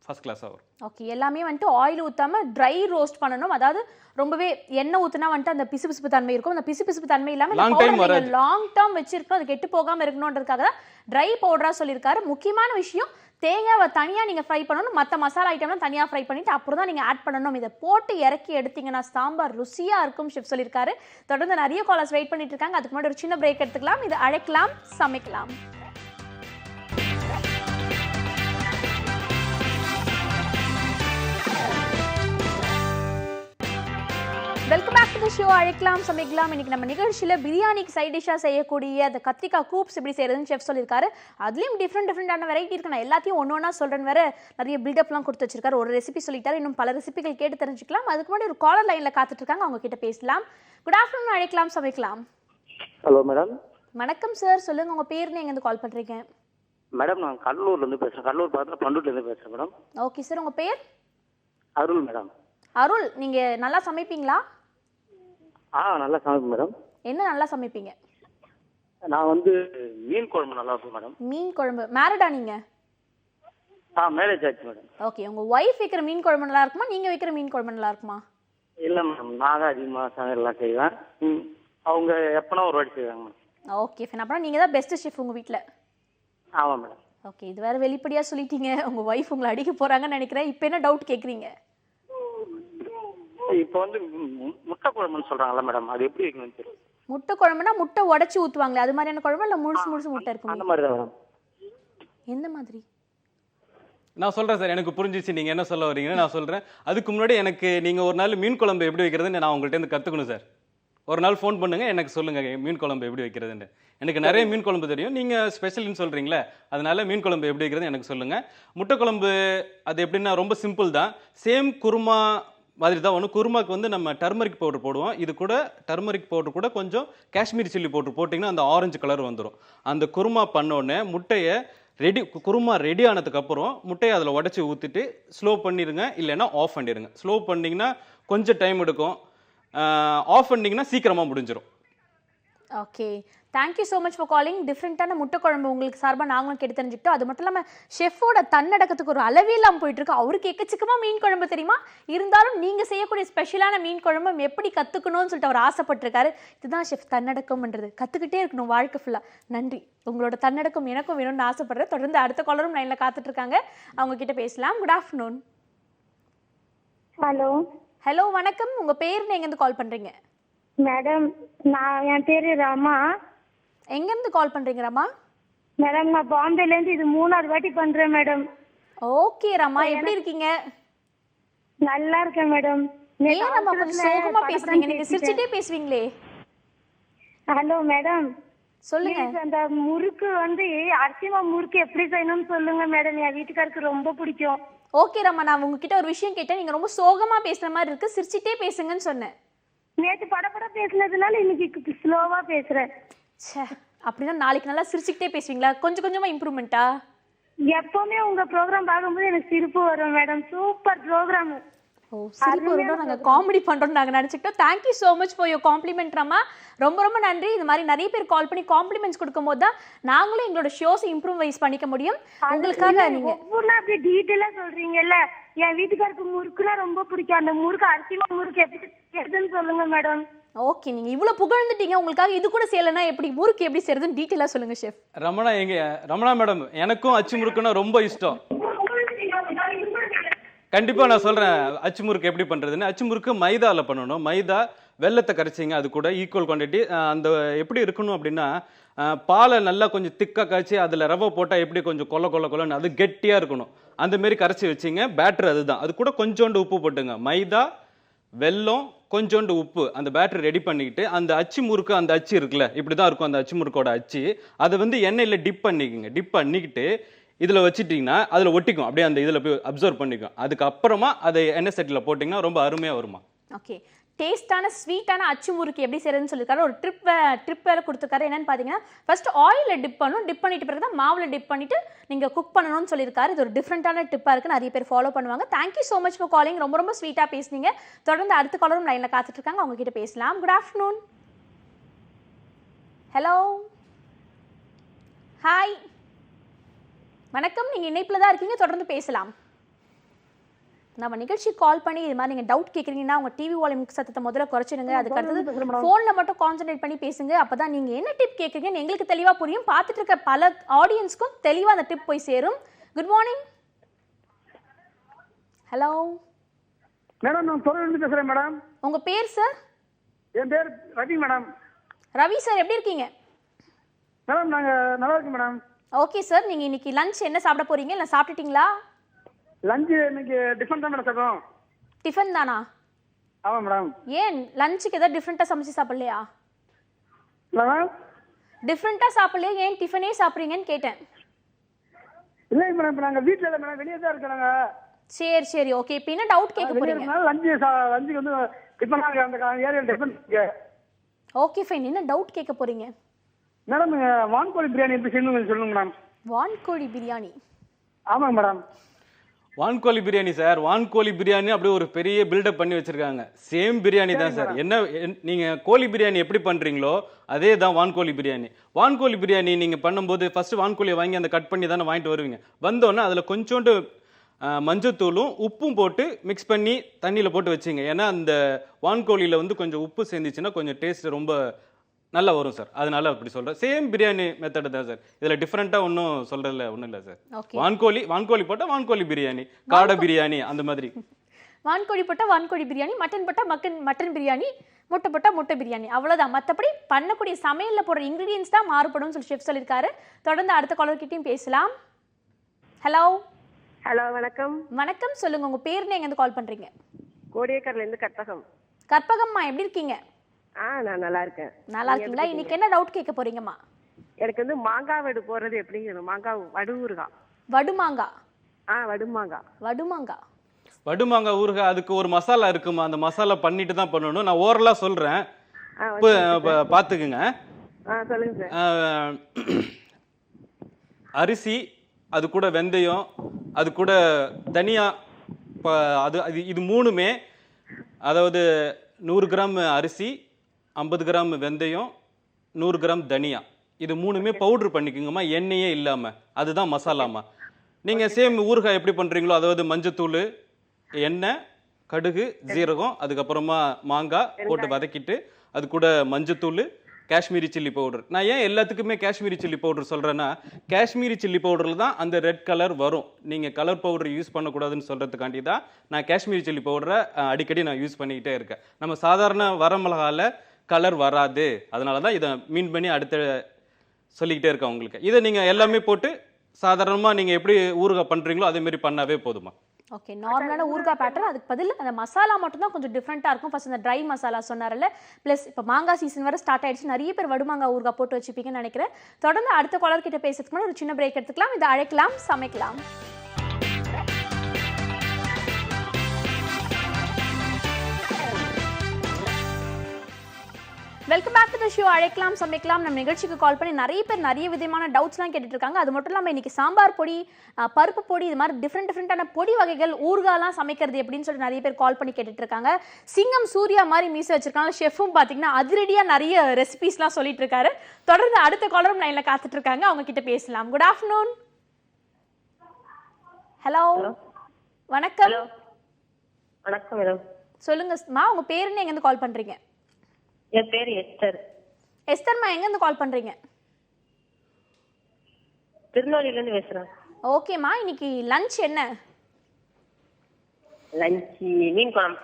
ஃபர்ஸ்ட் கிளாஸாக வரும். ஓகே, எல்லாமே வந்துட்டு ஆயில் ஊற்றாமல் ட்ரை ரோஸ்ட் பண்ணணும். அதாவது ரொம்பவே எண்ணெய் ஊற்றினா வந்துட்டு அந்த பிசுபிசுப்பு தன்மை இருக்கும். அந்த பிசுபிசுப்பு தன்மை இல்லாமல் லாங் டேர்ம் வச்சிருக்கணும், அது கெட்டு போகாமல் இருக்கணுன்றதுக்காக தான் ட்ரை பவுடராக சொல்லியிருக்காரு. முக்கியமான விஷயம், தேங்காவை தனியாக நீங்கள் ஃப்ரை பண்ணணும், மற்ற மசாலா ஐட்டம்லாம் தனியாக ஃப்ரை பண்ணிவிட்டு அப்புறம் தான் நீங்கள் ஆட் பண்ணணும். இதை போட்டு இறக்கி எடுத்தீங்கன்னா சாம்பார் ருசியாக இருக்கும் ஷெஃப் சொல்லியிருக்காரு. தொடர்ந்து நிறைய காலர்ஸ் வெயிட் பண்ணிட்டு இருக்காங்க. அதுக்கு முன்னாடி ஒரு சின்ன பிரேக் எடுத்துக்கலாம். இதை அழைக்கலாம், சமைக்கலாம். டு தி ஷோ அழைக்கலாம் சமைக்கலாம். இன்னைக்கு நம்ம நிகழ்ச்சியில் பிரியாணிக்கு சைட் டிஷ்ஷாக செய்யக்கூடிய அந்த கத்திரிக்காய் கூப்ஸ் எப்படி செய்யறதுன்னு செஃப் சொல்லியிருக்காரு. அதுலேயும் டிஃப்ரெண்டான வெரைட்டி இருக்கு. நான் எல்லாத்தையும் ஒன்று ஒன்றா சொல்கிறேன்னு வேற நிறைய பில்டப்லாம் கொடுத்து வச்சிருக்காரு. ஒரு ரெசிபி சொல்லிட்டாரு, இன்னும் பல ரெசிபிகள் கேட்டு தெரிஞ்சுக்கலாம். அதுக்கு முன்னாடி ஒரு காலர் லைனில் காத்துட்டு இருக்காங்க, அவங்க கிட்ட பேசலாம். குட் ஆஃப்டர்நூன், அழைக்கலாம் சமைக்கலாம். Hello madam. வணக்கம் சார், சொல்லுங்க உங்க பேர், எங்கேருந்து கால் பண்றீங்க? மேடம் நான் கடலூர்லேருந்து பேசுகிறேன். கடலூர் பக்கத்தில் பண்டூர்லேருந்து பேசுகிறேன் மேடம். ஓகே சார், உங்க பேர்? அருள் மேடம். அருள், நீங்க நல்லா சமைப்பீங்களா? நல்லா சமைப்பேன் மேடம். என்ன நல்லா சமைப்பீங்க? நான் மீன் குழம்பு நல்லா இருக்கும் மேடம். மீன் குழம்பு. மேரிடா நீங்க? மேரேஜ் ஆச்சு மேடம். ஓகே, உங்க ஒய்ஃப் வைக்கிற மீன் குழம்பு நல்லா இருக்குமா, நீங்க வைக்கிற மீன் குழம்பு நல்லா இருக்குமா? இல்லை மேடம், நான் தான் அதிகமாக சமையல்லாம் செய்வேன். அவங்க எப்போனா ஒரு வாட்டி செய்வாங்க மேடம். Okay fine. அப்புறம் நீங்க தான் பெஸ்ட் ஷெஃப் உங்க வீட்டில். ஆமாம் மேடம். ஓகே, இது வேற வெளிப்படையா சொல்லிட்டீங்க. உங்க ஒய்ஃப் உங்களை அடிக்க போறாங்கன்னு நினைக்கிறேன். இப்போ என்ன டவுட் கேட்குறீங்க? இப்போ முட்டை குழம்புன்னு சொல்கிறாங்கல்ல மேடம், அது எப்படி வைக்கணும்னு தெரியும். முட்டை குழம்புனா முட்டை உடைச்சி ஊற்றுவாங்களே, அது மாதிரியான குழம்பு இல்லை முழுசு முட்டை அந்த இருக்கும்? மாதிரி தான் மேடம். எந்த மாதிரி? நான் சொல்கிறேன் சார், எனக்கு புரிஞ்சிச்சு நீங்கள் என்ன சொல்ல வரீங்கன்னு. நான் சொல்கிறேன். அதுக்கு முன்னாடி எனக்கு நீங்கள் ஒரு நாள் மீன் குழம்பு எப்படி வைக்கிறதுன்னு நான் உங்கள்கிட்ட கற்றுக்கணும் சார். ஒரு நாள் ஃபோன் பண்ணுங்கள், எனக்கு சொல்லுங்கள் மீன் குழம்பு எப்படி வைக்கிறதுன்னு. எனக்கு நிறைய மீன் குழம்பு தெரியும், நீங்கள் ஸ்பெஷல்னு சொல்கிறீங்களே, அதனால மீன் குழம்பு எப்படி வைக்கிறது எனக்கு சொல்லுங்கள். முட்டை குழம்பு அது எப்படின்னா ரொம்ப சிம்பிள் தான். சேம் குருமா மாதிரி தான். ஒன்று குருமாக்கு நம்ம டர்மரிக் பவுடர் போடுவோம். இது கூட டர்மரிக் பவுடர் கூட கொஞ்சம் காஷ்மீரி சில்லி பவுடர் போட்டிங்கன்னா அந்த ஆரஞ்சு கலர் வந்துடும். அந்த குருமா பண்ணோடனே முட்டையை குருமா ரெடி ஆனதுக்கப்புறம் முட்டையை அதில் உடச்சி ஊற்றிட்டு ஸ்லோ பண்ணிடுங்க, இல்லைன்னா ஆஃப் பண்ணிடுங்க. ஸ்லோ பண்ணிங்கன்னா கொஞ்சம் டைம் எடுக்கும், ஆஃப் பண்ணிங்கன்னா சீக்கிரமாக முடிஞ்சிடும். Okay, thank you so much for calling. டிஃப்ரெண்ட்டான முட்டை குழம்பு உங்களுக்கு சார்பாக நாங்களும் கேட்டு தெரிஞ்சுக்கிட்டோம். அது மட்டும் இல்லாமல் ஷெஃபோட தன்னடக்கத்துக்கு ஒரு அளவே இல்லாமல் போயிட்டு இருக்கு. அவருக்கு எக்கச்சக்கமாக மீன் குழம்பு தெரியுமா, இருந்தாலும் நீங்கள் செய்யக்கூடிய ஸ்பெஷலான மீன் குழம்பு எப்படி கற்றுக்கணும்னு சொல்லிட்டு அவர் ஆசைப்பட்டிருக்காரு. இதுதான் ஷெஃப் தன்னடக்கம்ன்றது. கற்றுக்கிட்டே இருக்கணும் வாழ்க்கை ஃபுல்லாக. நன்றி, உங்களோட தன்னடக்கம் எனக்கும் வேணும்னு ஆசைப்படுறேன். தொடர்ந்து அடுத்த காலரும் லைனில் காத்துட்டு இருக்காங்க, அவங்க கிட்ட பேசலாம். Good afternoon. ஹலோ. ஹலோ வணக்கம், உங்கள் பேர் எங்கேருந்து கால் பண்ணுறீங்க? மேடம் என் பேரு ரமா. எங்கேருந்து கால் பண்ணுறீங்க ரமா? மேடம் நான் பாம்பேலேருந்து இது 3வது வாட்டி பண்றேன் மேடம். ஓகே ரமா, எப்படி இருக்கீங்க? நல்லா இருக்கேன் மேடம். ஏன் ரமா கொஞ்சம் சோகமா பேசுறீங்க? நீங்க சிரிச்சிட்டே பேசுவீங்களே. ஹலோ மேடம், சொல்லுங்க. அந்த முறுக்கு அரிசிமா முறுக்கு எப்படி செய்யணும்னு சொல்லுங்க மேடம். என் வீட்டுக்காருக்கு ரொம்ப பிடிக்கும். ஓகே ரமா, நான் உங்ககிட்ட ஒரு விஷயம் கேட்டேன். நீங்க ரொம்ப சோகமா பேசுற மாதிரி இருக்கு, சிரிச்சிட்டே பேசுங்கன்னு சொன்னேன். நேற்று படப்பட பேசுனதுனால இன்னைக்கு ஸ்லோவா பேசுறேன். ச்சே, அப்படின்னா நாளைக்கு நல்லா சிரிச்சுக்கிட்டே பேசுவீங்களா? கொஞ்சம் கொஞ்சமா இம்ப்ரூவ்மெண்ட்டா? எப்பவுமே உங்க ப்ரோக்ராம் பார்க்கும்போது எனக்கு சிரிப்பு வரும் மேடம். Super program. ஓ, சிரிப்பு வருடம் நாங்கள் காமெடி பண்ணுறோம்னு நாங்கள் நினச்சிக்கிட்டோம். Thank you so much for your compliment Rama. ரொம்ப ரொம்ப நன்றி. இந்த மாதிரி நிறைய பேர் கால் பண்ணி காம்ப்ளிமெண்ட்ஸ் கொடுக்கும்போது தான் நாங்களும் எங்களோட ஷோஸை இம்ப்ரூவைஸ் பண்ணிக்க முடியும். உங்களுக்காக நீங்கள் ஒவ்வொன்றா அப்படியே டீட்டெயிலாக சொல்கிறீங்கல்ல. என் வீட்டுக்காருக்கு முறுக்குனா ரொம்ப பிடிக்கும். அந்த முறுக்கு அரிசிமா முறுக்கு எப்படி செய்யறதுன்னு சொல்லுங்க மேடம். ஓகே, நீங்கள் இவ்வளோ புகழ்ந்துட்டீங்க, உங்களுக்காக இது கூட செய்யலைன்னா எப்படி முறுக்கு எப்படி செய்யறதுன்னு டீட்டெயிலாக சொல்லுங்கள் ஷெஃப். ரமணா மேடம், எனக்கும் அச்சு முறுக்குன்னா ரொம்ப இஷ்டம். கண்டிப்பாக நான் சொல்கிறேன் அச்சு முறுக்கு எப்படி பண்ணுறதுன்னு. அச்சு முறுக்கு மைதாவில் பண்ணணும். மைதா வெல்லத்தை கரைச்சிங்க, அது கூட ஈக்குவல் குவான்டிட்டி. அந்த எப்படி இருக்கணும் அப்படின்னா, பாலை நல்லா கொஞ்சம் திக்காக காய்ச்சி அதில் ரவை போட்டால் எப்படி கொஞ்சம் கொல்லன்னு அது கெட்டியாக இருக்கணும். அந்தமாரி கரைச்சி வச்சிங்க. பேட்டர் அதுதான். அது கூட கொஞ்சோண்டு உப்பு போட்டுங்க. மைதா, வெல்லம், கொஞ்சோண்டு உப்பு, அந்த பேட்டரி ரெடி பண்ணிக்கிட்டு அந்த அச்சு முறுக்கு, அந்த அச்சு இருக்குல்ல, இப்படி தான் இருக்கும் அந்த அச்சு முறுக்கோட அச்சு. அதை எண்ணெயில் டிப் பண்ணிக்கோங்க. டிப் பண்ணிக்கிட்டு இதில் வச்சுட்டிங்கன்னா அதில் ஒட்டிக்கும், அப்படியே அந்த இதில் போய் அப்சர்வ் பண்ணிக்கும். அதுக்கப்புறமா அதை எண்ணெய் சட்டியில் போட்டிங்கன்னா ரொம்ப அருமையாக வருமா. ஓகே, டேஸ்டான ஸ்வீட்டான அச்சு முறுக்கு எப்படி செய்யறதுன்னு சொல்லியிருக்காரு. ஒரு ட்ரிப் வேறு கொடுத்துருக்காரு. என்னன்னு பார்த்தீங்கன்னா, ஃபர்ஸ்ட் ஆயிலில் டிப் பண்ணணும். டிப் பண்ணிட்டு பிறகு தான் மாவில் டிப் பண்ணிட்டு நீங்கள் குக் பண்ணணும்னு சொல்லியிருக்காரு. இது ஒரு டிஃப்ரெண்டான டிப்பாக இருக்குது, நிறைய பேர் ஃபாலோ பண்ணுவாங்க. Thank you so much for calling. ரொம்ப ரொம்ப ஸ்வீட்டாக பேசுனீங்க. தொடர்ந்து அடுத்த காலரும் லைனில் காத்துட்டு இருக்காங்க, அவங்க கிட்ட பேசலாம். Good afternoon. ஹலோ, ஹாய், வணக்கம். நீங்கள் இணைப்பில் தான் இருக்கீங்க, தொடர்ந்து பேசலாம். நம்ம நிகழ்ச்சி கால் பண்ணி இது மாதிரி நீங்கள் டவுட் கேட்குறீங்கன்னா உங்கள் டிவி வால்யூம் சத்தத்தை முதல்ல குறைச்சிடுங்க. அதுக்கு அடுத்தது ஃபோனில் மட்டும் கான்சன்ட்ரேட் பண்ணி பேசுங்க. அப்போ தான் நீங்கள் என்ன டிப் கேட்குறீங்கன்னு எங்களுக்கு தெளிவாக புரியும். பார்த்துட்டு இருக்க பல ஆடியன்ஸ்க்கும் தெளிவாக அந்த டிப் போய் சேரும். Good morning. ஹலோ மேடம், நான் தொடர்ந்து பேசுகிறேன் மேடம். உங்கள் பேர் சார்? என் பேர் ரவி மேடம். ரவி சார், எப்படி இருக்கீங்க? மேடம் நாங்கள் நல்லா இருக்கோம் மேடம். ஓகே சார், நீங்கள் இன்னைக்கு லஞ்ச் என்ன சாப்பிட போகிறீங்க, இல்லை சாப்பிட்டுட்டீங்களா? லஞ்சு இன்னைக்கு டிஃபன் தான் மேடம் சாப்பிடும். டிஃபன் தானா? ஆமாம் மேடம். ஏன் லஞ்சுக்கு ஏதாவது டிஃப்ரெண்ட்டாக சமைச்சு சாப்பிடலையா? இல்லை மேம். டிஃப்ரெண்ட்டாக சாப்பிடலையா, ஏன் டிஃபனே சாப்பிட்றீங்கன்னு கேட்டேன். இல்லைங்க மேடம், இப்போ நாங்கள் வீட்டில் இல்லை மேடம், வெளியே தான் இருக்கிறாங்க. சரி சரி ஓகே. இப்போ என்ன டவுட் கேட்க வெளியே போறீங்க? இருக்கனால லஞ்சுக்கு வந்து டிஃபன் அந்த ஏரியாவில் டிஃபன் ஓகே ஃபைன், என்ன டவுட் கேட்க போறீங்க? மேடம் வான்கோழி பிரியாணி எப்படி செய்யணும்னு சொல்லுங்க மேடம். வான்கோழி பிரியாணி? ஆமாங்க மேடம். வான்கோழி பிரியாணி சார், வான்கோழி பிரியாணி அப்படியே ஒரு பெரிய பில்டப் பண்ணி வச்சிருக்காங்க. சேம் பிரியாணி தான் சார். என்ன நீங்க கோழி பிரியாணி எப்படி பண்றீங்களோ அதே தான் வான்கோழி பிரியாணி. வான்கோழி பிரியாணி நீங்க பண்ணும்போது ஃபர்ஸ்ட் வான்கோழியை வாங்கி அந்த கட் பண்ணி தானே வாங்கிட்டு வருவீங்க. வந்தோடனே அதுல கொஞ்சோண்டு மஞ்சத்தூளும் உப்பும் போட்டு மிக்ஸ் பண்ணி தண்ணியில் போட்டு வச்சிங்க. ஏன்னா அந்த வான்கோழியில் வந்து கொஞ்சம் உப்பு சேர்ந்துச்சுன்னா கொஞ்சம் டேஸ்ட் ரொம்ப நல்லா வரும் சார். அதனால அப்படி சொல்கிறேன். சேம் பிரியாணி மெத்தடு தான் சார். இதில் டிஃப்ரெண்ட்டாக ஒன்றும் சொல்கிறதில்ல ஒன்றும் இல்லை சார். ஓகே. வான்கோழி போட்டால் வான்கோழி பிரியாணி, காடை பிரியாணி அந்த மாதிரி. வான்கோழி போட்டால் வான்கோழி பிரியாணி, மட்டன் போட்டால் மட்டன் பிரியாணி, முட்டை போட்டால் முட்டை பிரியாணி, அவ்வளோதான். மற்றபடி பண்ணக்கூடிய சமையலில் போடுற இன்க்ரீடியன்ஸ் தான் மாறுபடும் சொல்லி ஷெஃப் சொல்லியிருக்காரு. தொடர்ந்து அடுத்த காலர்கிட்டையும் பேசலாம். ஹலோ. ஹலோ, வணக்கம். வணக்கம், சொல்லுங்க உங்க பேர், எங்கேருந்து கால் பண்றீங்க? கோடியக்கர்லேருந்து கற்பகம். கற்பகம்மா, எப்படி இருக்கீங்க? நான் நல்லா இருக்கேன். நல்லா இருக்கீங்களா? இன்னைக்கு என்ன டவுட் கேட்க போறீங்கம்மா? எனக்கு வந்து மாங்காய் வடு போறது எப்படி? மாங்காய் வடு ஊறுகாய். வடுமாங்கா? வடுமாங்காய். வடுமாங்கா வடுமாங்காய் ஊறுகாய் அதுக்கு ஒரு மசாலா இருக்குமா, அந்த மசாலா பண்ணிட்டு தான் பண்ணணும். நான் ஓரலாக சொல்கிறேன், பார்த்துக்குங்க. சொல்லுங்க சார். அரிசி, அது கூட வெந்தயம், அது கூட தனியா, அது இது மூணுமே, அதாவது 100 கிராம் அரிசி, 50 கிராம் வெந்தயம், 100 கிராம் தனியா, இது மூணுமே பவுட்ரு பண்ணிக்கோங்கம்மா, எண்ணெயே இல்லாமல். அதுதான் மசாலாமா. நீங்கள் சேம் ஊறுகாய் எப்படி பண்ணுறீங்களோ, அதாவது மஞ்சத்தூள், எண்ணெய், கடுகு, ஜீரகம், அதுக்கப்புறமா மாங்காய் போட்டு வதக்கிட்டு அது கூட மஞ்சத்தூள், காஷ்மீரி சில்லி பவுடர். நான் ஏன் எல்லாத்துக்குமே காஷ்மீரி சில்லி பவுடர் சொல்கிறேன்னா, காஷ்மீரி சில்லி பவுடரில் தான் அந்த ரெட் கலர் வரும். நீங்கள் கலர் பவுடர் யூஸ் பண்ணக்கூடாதுன்னு சொல்கிறதுக்காண்டி தான் நான் காஷ்மீரி சில்லி பவுடரை அடிக்கடி நான் யூஸ் பண்ணிக்கிட்டே இருக்கேன். நம்ம சாதாரண வரமிளகாவில் கலர் வராது, அதனால தான் இதை மீன் பண்ணி அடுத்த சொல்லிக்கிட்டே இருக்கேன் உங்களுக்கு. இதை நீங்கள் எல்லாமே போட்டு சாதாரணமாக நீங்கள் எப்படி ஊறுகாய் பண்ணுறீங்களோ அதேமாரி பண்ணாவே போதுமா. ஓகே, நார்மலான ஊறுகாய் பேட்டர்ன். அதுக்கு பதில் அந்த மசாலா மட்டும் தான் கொஞ்சம் டிஃப்ரெண்ட்டாக இருக்கும். ஃபர்ஸ்ட் அந்த ட்ரை மசாலா சொன்னார்ல, ப்ளஸ் இப்போ மாங்காய் சீசன் வர ஸ்டார்ட் ஆயிடுச்சு, நிறைய பேர் வடுமாங்காய் ஊறுகாய் போட்டு வச்சுப்பீங்கன்னு நினைக்கிறேன். தொடர்ந்து அடுத்த காலர் கிட்ட பேசுறதுக்கு முன்னாடி ஒரு சின்ன பிரேக் எடுத்துக்கலாம். இதை அழைக்கலாம், சமைக்கலாம். Welcome back to the show அழைக்கலாம் சமைக்கலாம். நம்ம நிகழ்ச்சிக்கு கால் பண்ணி நிறைய பேர் நிறைய விதமான டவுட்ஸ்லாம் கேட்டுட்டு இருக்காங்க. அது மட்டும் இல்லாமல் இன்னைக்கு சாம்பார் பொடி, பருப்பு பொடி, இது மாதிரி டிஃப்ரெண்டான பொடி வகைகள், ஊறுகாலாம் சமைக்கிறது எப்படின்னு சொல்லி நிறைய பேர் கால் பண்ணி கேட்டுட்டு இருக்காங்க. சிங்கம் சூர்யா மாதிரி மீசை வச்சிருக்காங்க ஷெஃப்பும் பார்த்தீங்கன்னா அதிரடியாக நிறைய ரெசிபிஸ்லாம் சொல்லிட்டு இருக்காரு. தொடர்ந்து அடுத்த காலரும் லைனில் காத்துட்டு இருக்காங்க, அவங்க கிட்ட பேசலாம். Good afternoon. ஹலோ, வணக்கம். வணக்கம் மேடம். சொல்லுங்கம்மா, உங்க பேர் என்ன, எங்கேருந்து கால் பண்றீங்க? என் பேர் எஸ்தர். எஸ்தர்மா, எங்கேருந்து கால் பண்றீங்க? திருநெல்வேலியிலேருந்து பேசுகிறேன். ஓகேம்மா, இன்னைக்கு லஞ்ச் என்ன? லஞ்ச் மீன் குழம்பு.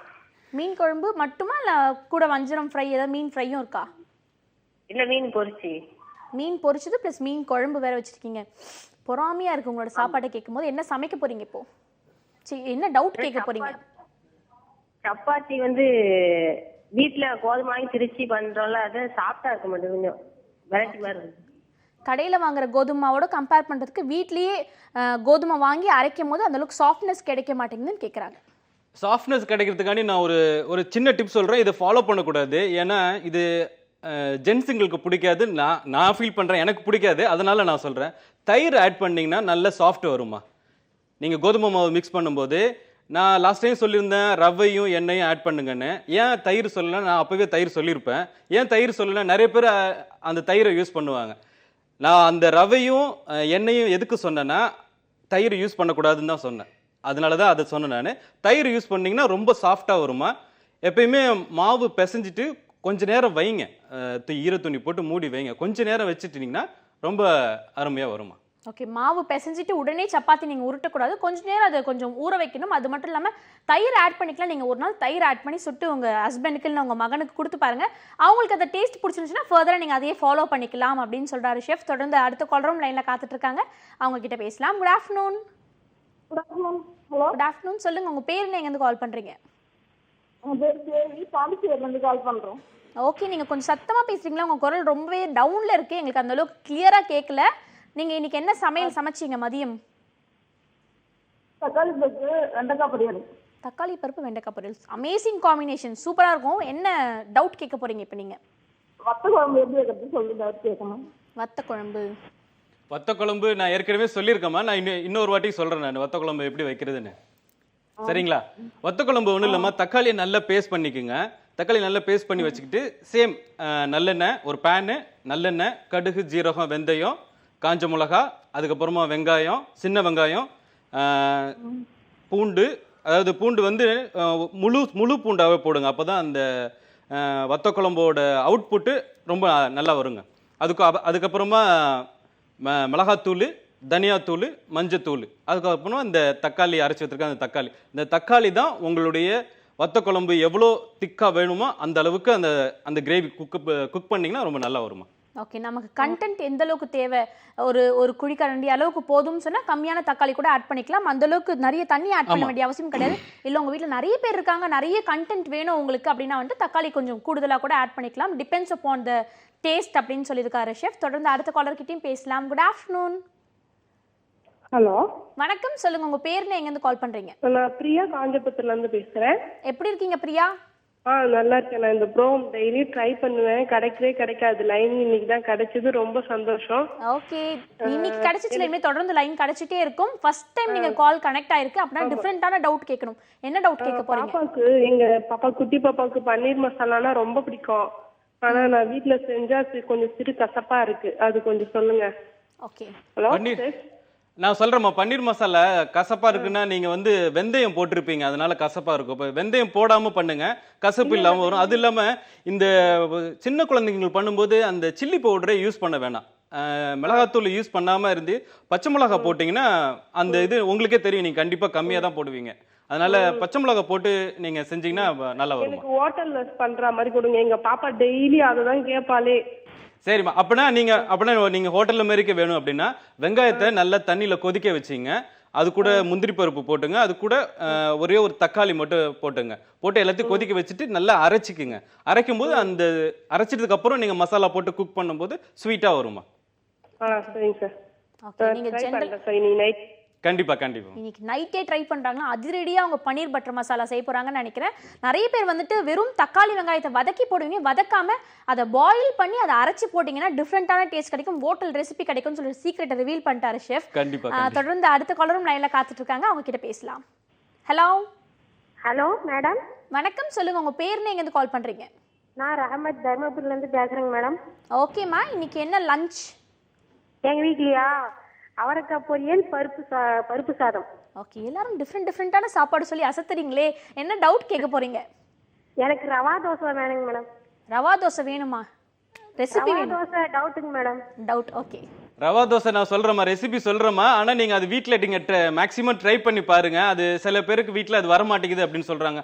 மீன் குழம்பு மட்டுமா, இல்லை கூட வஞ்சரம் ஃப்ரை, ஏதாவது மீன் ஃப்ரையும் இருக்கா? இல்லை, மீன் பொரிச்சு. மீன் பொரிச்சது ப்ளஸ் மீன் குழம்பு வேற வச்சிருக்கீங்க. பொறாமையா இருக்கு உங்களோட சாப்பாட்டை கேட்கும்போது. என்ன சமைக்க போறீங்க இப்போ? சரி, என்ன டவுட் கேட்க போறீங்க? சப்பாத்தி வந்து வீட்டில் கோதுமை வாங்கி திருச்சி பண்ணுறோம்ல, அதை சாப்பிட்டா இருக்க மாட்டேன், கொஞ்சம் வெரைட்டி மாதிரி இருக்கு. கடையில் வாங்குற கோதுமாவோட கம்பேர் பண்ணுறதுக்கு வீட்லேயே கோதுமை வாங்கி அரைக்கும் போது அந்தளவுக்கு சாஃப்ட்னஸ் கிடைக்க மாட்டேங்குதுன்னு கேட்குறாங்க. சாஃப்ட்னஸ் கிடைக்கிறதுக்காண்டி நான் ஒரு சின்ன டிப் சொல்கிறேன். இதை ஃபாலோ பண்ணக்கூடாது, ஏன்னா இது ஜென்ஸுங்களுக்கு பிடிக்காது. நான் ஃபீல் பண்ணுறேன், எனக்கு பிடிக்காது, அதனால் நான் சொல்கிறேன். தயிர் ஆட் பண்ணிங்கன்னா நல்ல சாஃப்ட் வருமா. நீங்கள் கோதுமை மாவு மிக்ஸ் பண்ணும்போது, நான் லாஸ்ட் டைம் சொல்லியிருந்தேன் ரவையும் எண்ணெயும் ஆட் பண்ணுங்கன்னு. ஏன் தயிர் சொல்லலை? நான் அப்போவே தயிர் சொல்லியிருப்பேன். ஏன் தயிர் சொல்லலை? நிறைய பேர் அந்த தயிரை யூஸ் பண்ணுவாங்க. நான் அந்த ரவையும் எண்ணெயும் எதுக்கு சொன்னேன்னா, தயிர் யூஸ் பண்ணக்கூடாதுன்னு தான் சொன்னேன். அதனால தான் அதை சொன்னேன் நான். தயிர் யூஸ் பண்ணிங்கன்னா ரொம்ப சாஃப்டாக வருமா. எப்பயுமே மாவு பிசைஞ்சிட்டு கொஞ்ச நேரம் வைங்க, ஈர துணி போட்டு மூடி வைங்க. கொஞ்ச நேரம் வச்சுட்டிங்கன்னா ரொம்ப அருமையாக வருமா. ஓகே, மாவு பிசைஞ்சிட்டு உடனே சப்பாத்தி நீங்கள் உருட்டக்கூடாது, கொஞ்ச நேரம் அதை கொஞ்சம் ஊற வைக்கணும். அது மட்டும் இல்லாமல் தயிர் ஆட் பண்ணிக்கலாம். நீங்கள் ஒரு நாள் தயிர் ஆட் பண்ணி சுட்டு உங்கள் ஹஸ்பண்டுக்கு இல்லை உங்கள் மகனுக்கு கொடுத்து பாருங்கள். அவங்களுக்கு அந்த டேஸ்ட் பிடிச்சிருந்துச்சுன்னா ஃபர்தராக நீங்கள் அதையே ஃபாலோ பண்ணிக்கலாம் அப்படின்னு சொல்கிறாரு ஷெஃப். தொடர்ந்து அடுத்த காலரும் லைனில் காத்துட்டு இருக்காங்க, அவங்க கிட்ட பேசலாம். Good afternoon. Hello, good afternoon. சொல்லுங்கள், உங்கள் பேர் என்ன, எங்கேருந்து கால் பண்ணுறீங்க? உங்க பேர் கேவி, பாண்டிச்சேரியிலேருந்து கால் பண்ணுறோம். ஓகே, நீங்கள் கொஞ்சம் சத்தமாக பேசுறீங்களா? உங்கள் குரல் ரொம்பவே டவுனில் இருக்குது, எங்களுக்கு அந்த அளவுக்கு கிளியராக கேட்கல. நீங்கள் இன்னைக்கு என்ன சமையல் சமைச்சீங்க மதியம்? தக்காளி பருப்பு, வெண்டைக்காய் பொரியல். தக்காளி பருப்பு வெண்டைக்காய் பொரியல், அமேசிங் காம்பினேஷன், சூப்பராக இருக்கும். என்ன டவுட் கேட்க போகிறீங்க இப்போ நீங்கள்? வத்த குழம்பு எப்படி வைக்கிறது சொல்லுங்க, கேட்கணும். வத்த குழம்பு. வத்த குழம்பு நான் ஏற்கனவே சொல்லியிருக்கேம்மா. நான் இன்னொரு வாட்டி சொல்கிறேன் நான் வத்த குழம்பு எப்படி வைக்கிறதுன்னு. சரிங்களா? வத்த குழம்பு ஒன்றும் இல்லைம்மா, தக்காளியை நல்லா பேஸ்ட் பண்ணிக்கோங்க. தக்காளி நல்லா பேஸ்ட் பண்ணி வச்சுக்கிட்டு சேம் நல்லெண்ணெய், ஒரு பேனு, நல்லெண்ணெய், கடுகு, ஜீரகம், வெந்தயம், காஞ்ச மிளகா, அதுக்கப்புறமா வெங்காயம், சின்ன வெங்காயம், பூண்டு. அதாவது பூண்டு வந்து முழு பூண்டாகவே போடுங்க. அப்போ தான் அந்த வத்த குழம்போட அவுட்புட்டு ரொம்ப நல்லா வருங்க. அதுக்கப்புறமா மிளகாத்தூள், தனியாத்தூள், மஞ்சத்தூள், அதுக்கப்புறமா இந்த தக்காளி அரைச்சி வச்சிருக்க அந்த தக்காளி. இந்த தக்காளி தான் உங்களுடைய வத்த குழம்பு எவ்வளோ திக்காக வேணுமோ அந்த அளவுக்கு அந்த கிரேவி குக் பண்ணிங்கன்னா ரொம்ப நல்லா வருமா. ஓகே, நமக்கு கண்டென்ட் எந்த அளவுக்கு தேவை, ஒரு குழிக்கரண்டி அளவுக்கு போதும்னு சொன்னால் கம்மியான தக்காளி கூட ஆட் பண்ணிக்கலாம். அந்த அளவுக்கு நிறைய தண்ணி ஆட் பண்ண வேண்டிய அவசியம் கிடையாது. இல்லை உங்கள் வீட்டில் நிறைய பேர் இருக்காங்க, நிறைய கண்டென்ட் வேணும் உங்களுக்கு அப்படின்னா வந்துட்டு தக்காளி கொஞ்சம் கூடுதலாக கூட ஆட் பண்ணிக்கலாம். டிபெண்ட்ஸ் அப்பான் த டேஸ்ட் அப்படின்னு சொல்லியிருக்காரு ஷெஃப். தொடர்ந்து அடுத்த காலர்கிட்டையும் பேசலாம். Good afternoon. ஹலோ, வணக்கம், சொல்லுங்க உங்க பேர்னு எங்கேருந்து கால் பண்றீங்க? நான் பிரியா, காஞ்சிபுரத்துல இருந்து பேசுறேன். எப்படி இருக்கீங்க பிரியா? நல்லா இருக்கேன். நான் இந்த ப்ரோம் டெய்லி ட்ரை பண்ணுவேன், கிடைக்காது. லைன் இன்னைக்கு தான் கிடைச்சது, ரொம்ப சந்தோஷம். ஓகே, இன்னைக்கு கிடைச்சிச்சுல, இனிமே தொடர்ந்து லைன் கிடைச்சிட்டே இருக்கும். ஃபர்ஸ்ட் டைம் நீங்க கால் கனெக்ட் ஆயிருக்கு அப்படின்னா டிஃபரெண்டான டவுட் கேட்கணும். என்ன டவுட் கேட்க போறீங்க? எங்க குட்டி பாப்பாவுக்கு பன்னீர் மசாலானா ரொம்ப பிடிக்கும். ஆனா நான் வீட்ல செஞ்சா கொஞ்சம் சிறு கசப்பா இருக்கு, அது கொஞ்சம் சொல்லுங்க. ஓகே, ஹலோ, நான் சொல்றேம்மா, பன்னீர் மசாலா கசப்பா இருக்குன்னா நீங்க வந்து வெந்தயம் போட்டிருப்பீங்க, அதனால கசப்பா இருக்கும். இப்போ வெந்தயம் போடாம பண்ணுங்க, கசப்பு இல்லாம வரும். அது இல்லாம இந்த சின்ன குழந்தைங்களுக்கு பண்ணும்போது அந்த சில்லி பவுடரை யூஸ் பண்ண வேணாம். மிளகாத்தூள் யூஸ் பண்ணாம இருந்து பச்சை மிளகா போட்டிங்கன்னா அந்த இது உங்களுக்கே தெரியும், நீங்க கண்டிப்பா கம்மியா தான் போடுவீங்க. அதனால பச்சை மிளகா போட்டு நீங்க செஞ்சீங்கன்னா நல்லா வரும். எனக்கு ஹோட்டல்ல பண்ற மாதிரி கொடுங்க, எங்க பாப்பா டெய்லி அததான் கேட்பாளே. சரிம்மா, அப்படின்னா நீங்க ஹோட்டல்ல மாதிரிக்கு வேணும் அப்படின்னா வெங்காயத்தை நல்லா தண்ணியில கொதிக்க வச்சிங்க. அது கூட முந்திரி பருப்பு போட்டுங்க, அது கூட ஒரே ஒரு தக்காளி மட்டும் போட்டுங்க. போட்டு எல்லாத்தையும் கொதிக்க வச்சுட்டு நல்லா அரைச்சிக்குங்க. அரைக்கும் போது அந்த அரைச்சிட்டதுக்கு அப்புறம் நீங்க மசாலா போட்டு குக் பண்ணும்போது ஸ்வீட்டா வருமா. சரிங்க சார். ஓகே, நீங்க ஜெனரல் கண்டிப்பா இன்னைக்கு நைட்டே ட்ரை பண்றாங்கன்னா அதிரடியா அவங்க பன்னீர் பட்டர் மசாலா செய்ய போறாங்கன்னு நினைக்கிறேன். நிறைய பேர் வந்துட்டு வெறும் தக்காளி வெங்காயத்தை வதக்கி போடுவீங்க, வதக்காம அதை பாயில் பண்ணி அதை அரைச்சி போட்டீங்கன்னா டிஃப்ரெண்டான டேஸ்ட் கிடைக்கும், ஹோட்டல் ரெசிபி கிடைக்கும்னு சொல்லி சீக்ரெட்டை ரிவீல் பண்ணிட்டாரு ஷெஃப். தொடர்ந்து அடுத்த காலரும் லைன்ல காத்துட்டு இருக்காங்க, அவங்க கிட்ட பேசலாம். ஹலோ. Hello madam. வணக்கம், சொல்லுங்க உங்க பேர்னு எங்க இருந்து கால் பண்றீங்க? நான் ரஹமத், தர்மபுரில இருந்து பேசுறேங்க மேடம். ஓகேம்மா, இன்னைக்கு என்ன லஞ்ச்? எங்க வீட்லயா அவரைக்காய் பொரியல், பருப்பு சாதம். ஓகே, எல்லாரும் டிஃப்ரெண்டான சாப்பாடு சொல்லி அசத்துறீங்களே, என்ன டவுட் கேட்க போறீங்க? எனக்கு ரவா தோசை வேணுங்க மேடம். ரவா தோசை வேணுமா? ரெசிபி வேணும். தோசை டவுட்டுங்க madam. Doubt. Okay, rava dosa நான் சொல்றேம்மா, ரெசிபி சொல்றேம்மா. ஆனா நீங்க அது வீட்ல நீங்க மேக்ஸிமம் ட்ரை பண்ணி பாருங்க. அது சில பேருக்கு வீட்ல அது வர மாட்டேங்குது அப்படின்னு சொல்றாங்க.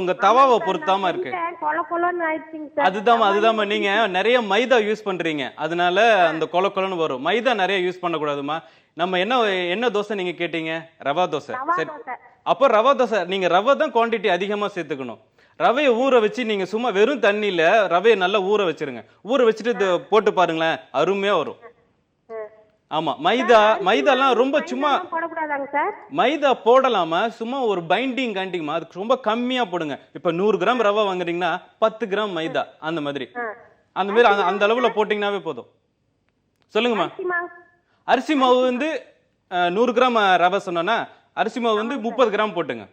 உங்க தவாவை பொறுத்தாம இருக்கு. அதுதாம்மா நீங்க நிறைய மைதா யூஸ் பண்றீங்க, அதனால அந்த கொலன்னு வரும். மைதா நிறைய யூஸ் பண்ணக்கூடாதுமா. நம்ம என்ன தோசை நீங்க கேட்டீங்க? ரவா தோசை. சரி, அப்போ ரவா தோசை நீங்க ரவை தான் குவான்டிட்டி அதிகமா சேர்த்துக்கணும். ரவையை ஊற வச்சு நீங்க சும்மா வெறும் தண்ணியில ரவையை நல்லா ஊற வச்சிருங்க. ஊற வச்சுட்டு போட்டு பாருங்களேன், அருமையா வரும். ஆமா, மைதாலாம் ரொம்ப சும்மா மைதா போடலாமா, சும்மா ஒரு பைண்டிங் காண்டிங்கமா, அதுக்கு ரொம்ப கம்மியா போடுங்க. இப்ப 100 கிராம் ரவை வாங்குறீங்கன்னா 10 கிராம் மைதா, அந்த மாதிரி அந்த அளவுல போட்டீங்கன்னாவே போதும். சொல்லுங்கம்மா. அரிசி மாவு வந்து 100 கிராம் ரவை சொன்னா அரிசி மாவு வந்து 30 கிராம் போட்டுங்க.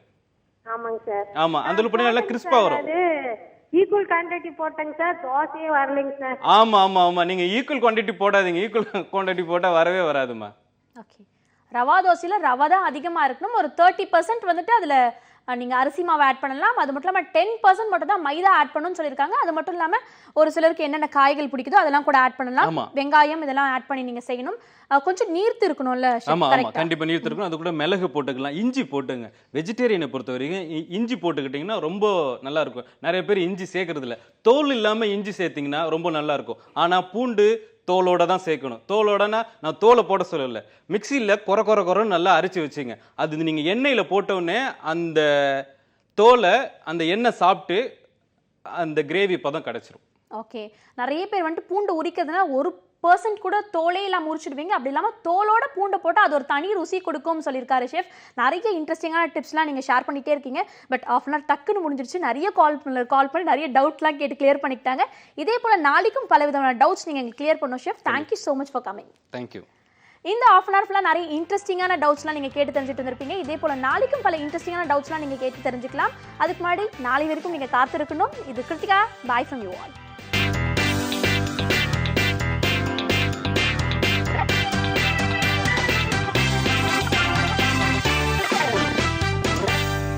ஆமாங்க சார். ஆமா, அந்த அளவுக்கு நல்லா கிறிஸ்பா வரும். ஈக்குவல் குவாண்டிட்டி போட்டேங்க சார், தோசையே வரலைங்க சார். ஆமா, நீங்க ஈக்குவல் குவாண்டிட்டி போடாதீங்க, ஈக்குவல் குவாண்டிட்டி போட்டா வரவே வராதுமா. ஓகே, ரவா தோசையில ரவை தான் அதிகமா இருக்கணும். ஒரு 30% வந்துட்டு அதுல நீங்க அரிசி மாவு ஆட் பண்ணலாம். அது மட்டும் இல்லாம 10% மட்டும் தான் மைதா ஆட் பண்ணணும்னு சொல்லியிருக்காங்க. அது மட்டும் இல்லாம ஒரு சிலருக்கு என்னென்ன காய்கள் பிடிக்குதோ அதெல்லாம் கூட ஆட் பண்ணலாம். வெங்காயம் இதெல்லாம் ஆட் பண்ணி நீங்க செய்யணும். கொஞ்சம் நீர்த்து இருக்கணும்ல. ஆமா, கண்டிப்பா நீர்த்து இருக்கணும். அது கூட மிளகு போட்டுக்கலாம், இஞ்சி போட்டுங்க. வெஜிடேரியனை பொறுத்த வரைக்கும் இஞ்சி போட்டுக்கிட்டீங்கன்னா ரொம்ப நல்லா இருக்கும். நிறைய பேர் இஞ்சி சேர்க்கறது இல்ல. தோல் இல்லாம இஞ்சி சேர்த்தீங்கன்னா ரொம்ப நல்லா இருக்கும். ஆனா பூண்டு தோலோட தான் சேர்க்கணும். தோலோடனா நான் தோலை போட சொல்லல, மிக்சியில் கொரன்னு நல்லா அரைச்சி வச்சுங்க. அது நீங்கள் எண்ணெயில் போட்டோடனே அந்த தோலை அந்த எண்ணெய் சாப்பிட்டு அந்த கிரேவி பதம் கிடைச்சிரும். ஓகே, நிறைய பேர் வந்துட்டு பூண்டு உரிக்கிறதுனா 1% கூட தோலே இல்லாமல் உரிச்சிடுவீங்க. அப்படி இல்லாமல் தோலோட பூண்டை போட்டு அது ஒரு தனி ருசி கொடுக்கும்னு சொல்லியிருக்காரு ஷெஃப். நிறைய இன்ட்ரெஸ்டிங்கான டிப்ஸ்லாம் நீங்கள் ஷேர் பண்ணிகிட்டே இருக்கீங்க. பட் ஆஃப் அன் ஹவர் டக்குன்னு முடிஞ்சிருச்சு. நிறைய கால் பண்ணி நிறைய டவுட்லாம் கேட்டு கிளியர் பண்ணிக்கிட்டாங்க. இதே போல் நாளைக்கும் பல விதமான டவுட்ஸ் நீங்கள் எங்களுக்கு கிளியர் பண்ணணும் chef. Thank you so much for coming. Thank you. இந்த ஆஃப் அன் ஹவர் ஃபுல்லாக நிறைய இன்ட்ரெஸ்டிங்கான டவுட்ஸ்லாம் நீங்கள் கேட்டு தெரிஞ்சுட்டு இருந்திருப்பீங்க. இதே போல் நாளைக்கும் பல இன்ட்ரெஸ்டிங்கான டவுட்ஸ்லாம் நீங்கள் கேட்டு தெரிஞ்சுக்கலாம். அதுக்கு முன்னாடி நாளை வரைக்கும் நீங்கள் காத்திருக்கணும். இது Krithika. Bye from you all.